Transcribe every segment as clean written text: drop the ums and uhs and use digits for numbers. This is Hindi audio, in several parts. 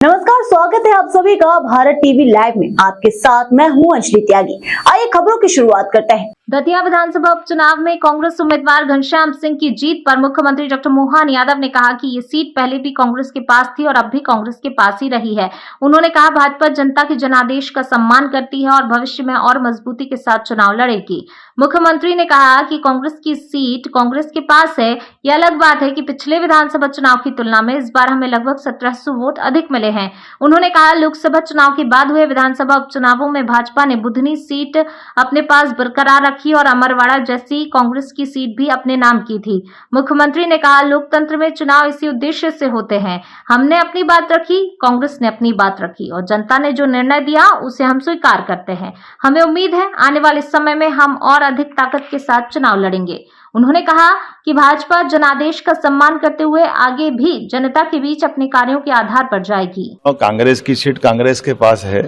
नमस्कार, स्वागत है आप सभी का भारत टीवी लाइव में। आपके साथ मैं हूं अंजलि त्यागी। आइए खबरों की शुरुआत करते हैं। दतिया विधानसभा उपचुनाव में कांग्रेस उम्मीदवार घनश्याम सिंह की जीत पर मुख्यमंत्री डॉक्टर मोहन यादव ने कहा कि ये सीट पहले भी कांग्रेस के पास थी और अब भी कांग्रेस के पास ही रही है। उन्होंने कहा भाजपा जनता के जनादेश का सम्मान करती है और भविष्य में और मजबूती के साथ चुनाव लड़ेगी। मुख्यमंत्री ने कहा कि कांग्रेस की सीट कांग्रेस के पास है। यह अलग बात है कि पिछले विधानसभा चुनाव की तुलना में इस बार हमें लगभग 1700 वोट अधिक मिले हैं। उन्होंने कहा लोकसभा चुनाव के बाद हुए विधानसभा उपचुनावों में भाजपा ने बुधनी सीट अपने पास बरकरार रखी और अमरवाड़ा जैसी कांग्रेस की सीट भी अपने नाम की थी। मुख्यमंत्री ने कहा लोकतंत्र में चुनाव इसी उद्देश्य से होते हैं। हमने अपनी बात रखी, कांग्रेस ने अपनी बात रखी और जनता ने जो निर्णय दिया उसे हम स्वीकार करते हैं। हमें उम्मीद है आने वाले समय में हम और अधिक ताकत के साथ चुनाव लड़ेंगे। उन्होंने कहा कि भाजपा जनादेश का सम्मान करते हुए आगे भी जनता के बीच अपने कार्यों के आधार पर जाएगी। कांग्रेस की सीट कांग्रेस के पास है।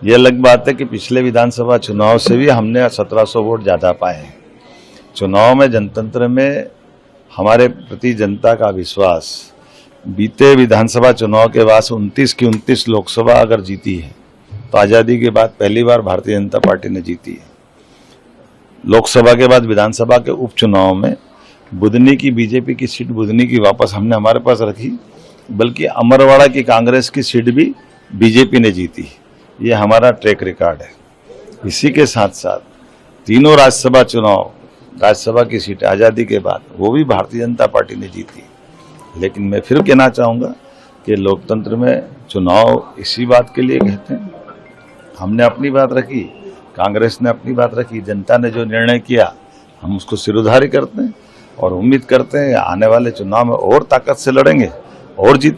ये अलग बात है कि पिछले विधानसभा चुनाव से भी हमने 1700 वोट ज्यादा पाए। चुनाव में जनतंत्र में हमारे प्रति जनता का विश्वास, बीते विधानसभा चुनाव के बाद 29 की 29 लोकसभा अगर जीती है तो आज़ादी के बाद पहली बार भारतीय जनता पार्टी ने जीती है। लोकसभा के बाद विधानसभा के उपचुनाव में बुधनी की बीजेपी की सीट बुधनी की वापस हमने हमारे पास रखी, बल्कि अमरवाड़ा की कांग्रेस की सीट भी बीजेपी ने जीती। ये हमारा ट्रैक रिकॉर्ड है। इसी के साथ साथ तीनों राज्यसभा चुनाव, राज्यसभा की सीट आज़ादी के बाद वो भी भारतीय जनता पार्टी ने जीती। लेकिन मैं फिर कहना चाहूँगा कि लोकतंत्र में चुनाव इसी बात के लिए कहते हैं। हमने अपनी बात रखी, कांग्रेस ने अपनी बात रखी, जनता ने जो निर्णय किया हम उसको सिरोधार्य करते हैं और उम्मीद करते हैं आने वाले चुनाव में और ताकत से लड़ेंगे और जीतेंगे।